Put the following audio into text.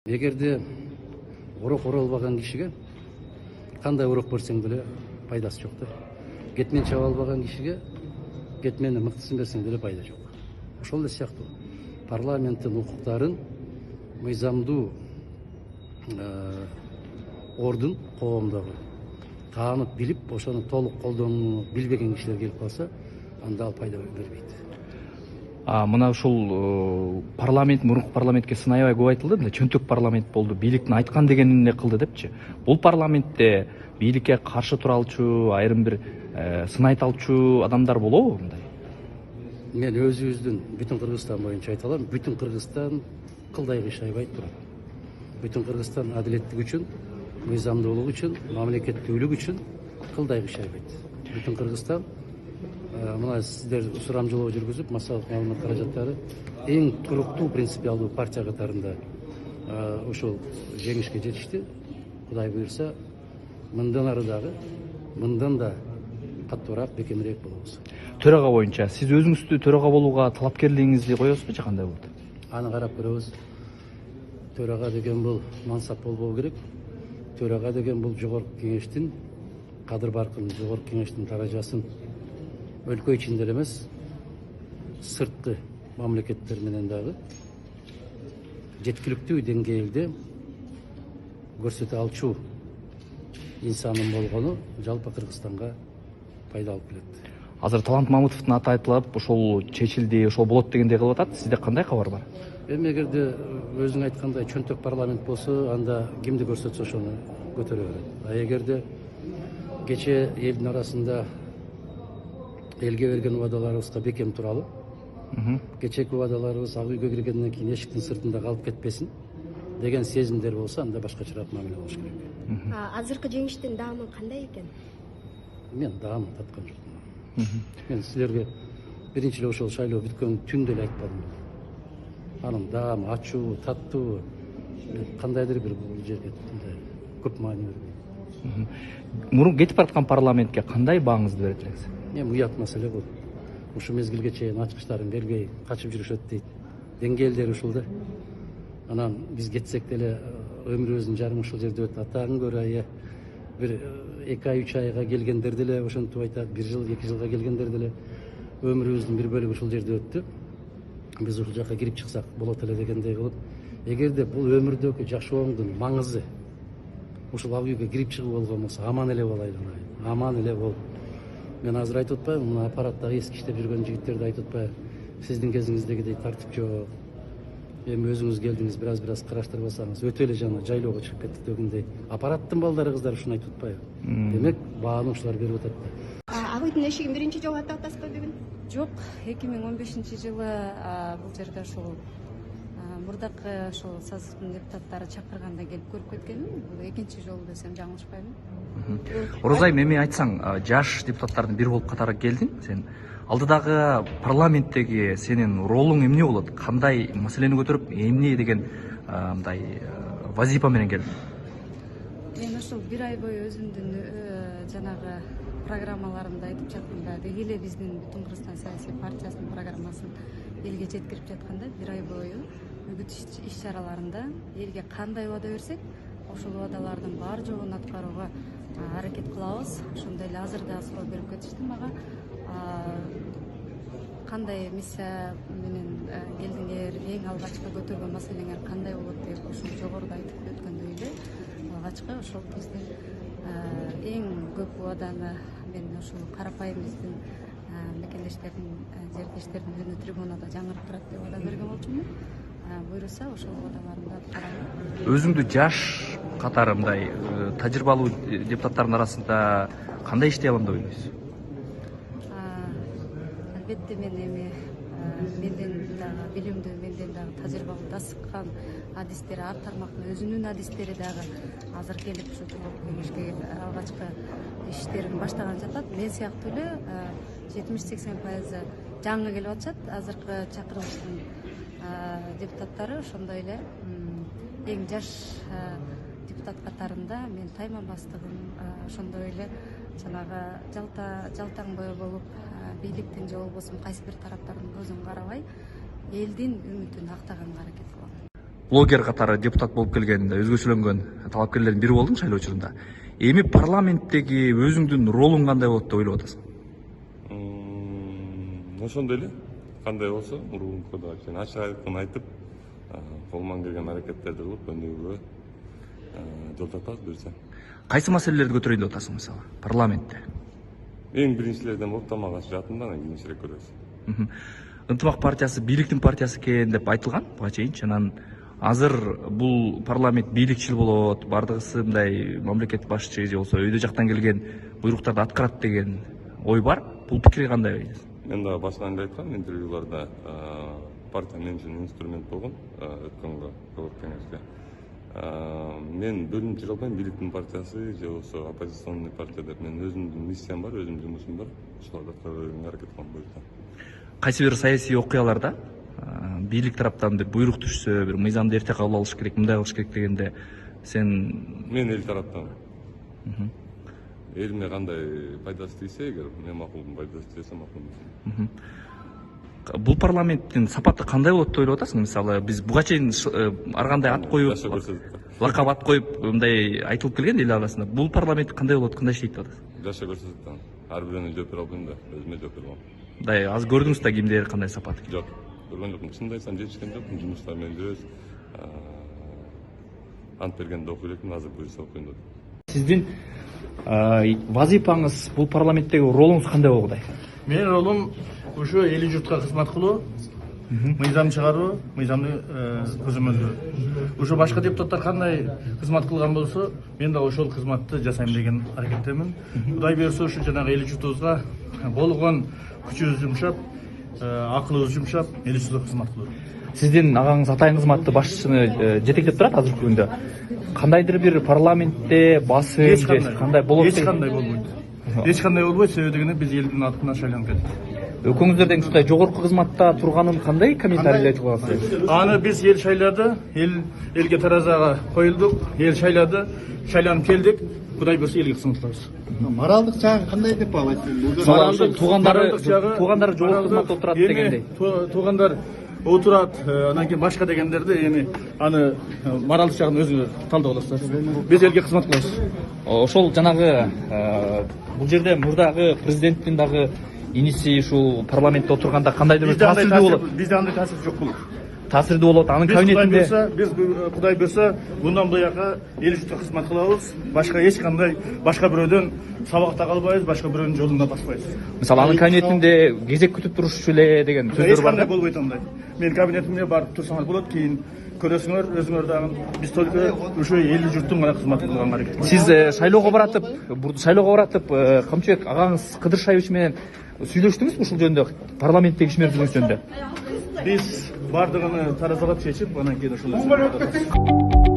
Эгерде урок ора албаган кишиге кандай урок берсең деле пайдасы жок да. Кетмен чаба албаган кишиге кетмени мыктысын берсең деле пайда жок. Ошол эле сыяктуу парламенттин укуктарын мыйзамдуу ордун коомдогу таанып билип, ошону толук колдонууну билбеген кишилер келип калса, анда ал пайда бербейт. Мына ушул мурунку парламентке сын аябай көп айтылды, мына чөнтөк парламент болду, бийликтин айткан дегенин эле кылды депчи. Бул парламентте бийликке каршы тура алчу, айрым бир сын айта алчу адамдар болобу мындай? Мен өзүбүздүн бүтүн Кыргызстан боюнча айта алам, бүтүн Кыргызстан кылдай кыйшайбай турат. Бүтүн Кыргызстан адилеттик үчүн, мыйзамдуулук үчүн, мамлекеттүүлүк үчүн кылдай кыйшайбайт. Бүтүн Кыргызстан мына сиздер сурамжылоо жүргүзүп, массалык маалымат каражаттары эң туруктуу принципиалдуу партия катарында ошол жеңишке жетишти. Кудай буйрса, мындан ары дагы, мындан да каттуураак, бекемирээк болобуз. Төрага боюнча сиз өзүңүздү төрага болууга талапкерлигиңизди коесузбу же кандай болду? Аны карап көрөбүз. Төрага деген бул мансап болбоо керек. Төрага деген бул жогорку кеңештин кадыр баркын, жогорку кеңештин даражасын өлкө ичинде эле эмес, сырткы мамлекеттер менен дагы жеткиликтүү деңгээлде көрсөтө алчу инсанын болгону жалпы Кыргызстанга пайда алып келет. Азыр Талант Мамытовдун аты айтылып, ошол чечилди, ошол болот дегендей кылып атат. Сизде кандай кабар бар? Эми эгерде өзүң айткандай чөнтөк парламент болсо, анда кимди көрсөтсө ошону көтөрө берет. А эгерде кече элдин арасында элге берген убадаларыбызга бекем туралы, кечеки убадаларыбыз ак үйгө киргенден кийин эшиктин сыртында калып кетпесин деген сезимдер болсо, анда башкачараак мамиле болуш керек. Азыркы жеңиштин даамы кандай экен? Мен даамын таткан жокмун. Мен силерге биринчи эле ошол шайлоо бүткөн түндө эле айтпадым. Анын даамы ачуу, таттуу, кандайдыр бир бул жерге көп маани бербейт. Мурун кетип бараткан парламентке кандай бааңызды берет элеңиз? Эми уят маселе бул. Ушу мезгилге чейин ачкычтарын бербей качып жүрүшөт дейт. Деңгээлдери ушул да. Анан биз кетсек деле өмүрүбүздүн жарымы ушул жерде өтүп, атаң көрө бир 2 ай 3 айга келгендер деле ошентип айтат, 1 жыл 2 жылга келгендер деле өмүрүбүздүн бир бөлүгү ушул жерде өттү. Биз ушул жака кирип чыксак болот эле дегендей кылып, эгерде бул өмүрдөгү жашооңдун маңызы ушул ак үйгө кирип чыгуу болгон болсо, аман эле болайлы, аман эле бол. Мен азыр айтып атпаймынбы, мына аппараттагы эски иштеп жүргөн жигиттерди айтып атпаймынбы, сиздин кезиңиздегидей тартип жок. Эми өзүңүз келдиңиз, бир аз караштырбасаңыз, өтө эле жана жайлоого чыгып кеттик дегендей. Аппараттын балдары, кыздар ушуну айтып атпайбы? Демек, бааны ушулар берип атат да. Ак үйдүн эшигин биринчи жолу ачып атасызбы бүгүн? Жок, 2015-жылы бул жерде ошол мурдакы ошол созывдун депутаттары чакырганда келип көрүп кеткенмин. Бул экинчи жолу десем жаңылышпаймын. Орозайым, эми айтсаң, жаш депутаттардын бири болуп катары келдиң сен. Алдыдагы парламенттеги сенин ролуң эмне болот? Кандай маселени көтөрүп, эмне деген мындай вазифа менен келдиң? Мен ошол бир ай бою өзүмдүн жанагы программаларымды айтып жатканда, деги эле биздин Бүтүн Кыргызстан саясий партиясынын программасын элге жеткирип жатканда, бир ай бою үгүт иш-чараларында элге кандай убада берсек, ошол убадалардын бар жогун аткарууга аракет кылабыз. Ошондой эле азыр да суроо берип кетишти мага. Кандай миссия менен келдиңер, эң алгачкы көтөргөн маселеңер кандай болот деп ушул жогоруда айтып өткөндөй эле алгачкы ошол кезде эң көп убаданы мен ушул карапайым биздин мекендештердин, жертештердин önү трибунада жаңырып турат деп убада берген болчумун. Буйруса ошол убадаларымды аткарам. Өзүңдү жаш катары мындай тажрыйбалуу депутаттардын арасында кандай иштей алам деп ойлойсуз? Албетте мен эми менден дагы билимдүү, менден дагы тажрыйбалуу да сыккан адистери, ар тармактын өзүнүн адистери дагы азыр келип ушу кеңешке алгачкы иштерин баштаган жатат. Мен сыяктуу эле 70-80% жаңы келип атышат. Азыркы чакырылыштын депутаттары ошондой эле эң жаш депутат катарында мен тайманбастыгым, ошондой эле жанагы жалтаң бою болуп бийликтин же болбосо кайсы бир тараптардын көзүн карабай элдин үмүтүн актаганга аракет кылам. блогер катары депутат болуп келген өзгөчөлөнгөн талапкерлердин бири болдуң шайлоо учурунда. Эми парламенттеги өзүңдүн ролуң кандай болот деп ойлоп атасың? Ошондой эле кандай болсо мурункудай ачык айкын айтып, колуман келген аракеттерди кылып өнүгүүгө жол тартабыз буюрса. Кайсы маселелерди көтөрөйүн деп атасың мисалы парламентте? Эң биринчилерден болуп тамак аш жаатында анан кийинчерээк көрөбүз. Ынтымак партиясы бийликтин партиясы экен деп айтылган буга чейинчи. Анан азыр бул парламент бийликчил болот, бардыгысы мындай мамлекет башчы же болсо өйдө жактан келген буйруктарды аткарат деген ой бар. Бул пикирге кандай ойлойсуз? Мен дагы башынан эле айткам интервьюларда партия мен үчүн инструмент болгон өткөнгө көбүк кеңеште. Мен бөлүнүп жүрө албайм, бийликтин партиясы же болсо оппозиционный партия деп. Мен өзүмдүн миссиям бар, өзүмдүн жумушум бар. Ошолорду аткарууга аракет кылам буюрса. Кайсы бир саясий окуяларда бийлик тараптан бир буйрук түшсө, бир мыйзамды эрте кабыл алыш керек, мындай кылыш керек дегенде сен Мен эл тараптан. Элиме кандай пайдасы тийсе эгер, мен макулмун, пайдасы тийсе макулмун. бул парламенттин сапаты кандай болот деп ойлоп атасың? Мисалы биз буга чейин ар кандай ат коюп, Жаша көрсөтүп. лакап ат коюп мындай айтылып келген эл арасында. Бул парламент кандай болот, кандай иштейт деп атасың? Жаша көрсөтүп. Ар бирөөнө жооп бере албайм да, өзүмө жооп бере алам. Мындай аз көрдүңүз да кимдер кандай сапат экен? Жок, көргөн жокмун. Чынымды айтсам жетишкен жокмун, жумуштар менен жүрөбүз. Ант бергенде окуй элекмин, азыр буюрса окуйм деп. Сиздин вазифаңыз, бул парламенттеги ролуңуз кандай болгудай? Менин ролум ушу эли журтка кызмат кылуу, мыйзам чыгаруу, мыйзамды көзөмөлдөө. Ушу башка депутаттар кандай кызмат кылган болсо, мен да ошол кызматты жасайм деген аракеттемин. Кудай буйрса ушу жанагы эли журтубузга болгон күчүбүздү жумшап, акылыбызды жумшап, эли журтка кызмат кылуу. Сиздин агаңыз атайын кызматты башчыны жетектеп турат азыркы күндө. Кандайдыр бир парламентте басым же кандай болот? Эч кандай болбойт. Эч кандай болбойт, себеби дегенде биз элдин атынан шайланып келдик. Өкмөңүздөрдөн ушундай жогорку кызматта турганын кандай комментарийлер айтып каласыз? Аны биз эл шайлады, элге таразага коюлдук, эл шайлады, шайланып келдик. Кудай буйрса элге кызмат кылабыз. Моралдык жагы кандай деп байлайсыз? Туугандары жогорку кызматта отурат дегендей. Туугандар отурат, анан кийин башка дегендерди эми аны моралдык жагын өзүңөр талдап аласыздар. Биз элге кызмат кылабыз. Ошол жанагы бул жерде мурдагы президенттин дагы иниси ушул парламентте отурганда кандайдыр бир таасирдүү болот. Бизде андай таасир жок болот. Таасирдүү болот. Анын кабинетинде Биз Кудай буйрса мындан буяка эл журтка кызмат кылабыз. Башка эч кандай башка бирөөдөн сабакта калбайбыз, башка бирөөнүн жолунда баспайбыз. мисалы анын кабинетинде кезек күтүп турушчу эле деген Эч сөздөр бар кандай да. болбойт андай. Менин кабинетимде барып турсаңар болот, кийин көрөсүңөр, өзүңөр дагы. Биз только ушу эл журттун гана кызмат кылганга аракет кылабыз. Сиз шайлоого баратып, Камчыбек агаңыз Кыдыршаевич менен сүйлөштүңүзбү ушул жөнүндө, парламенттеги ишмердигиңиз жөнүндө? Биз бардыгын таразалап чечип, анан кийин ошол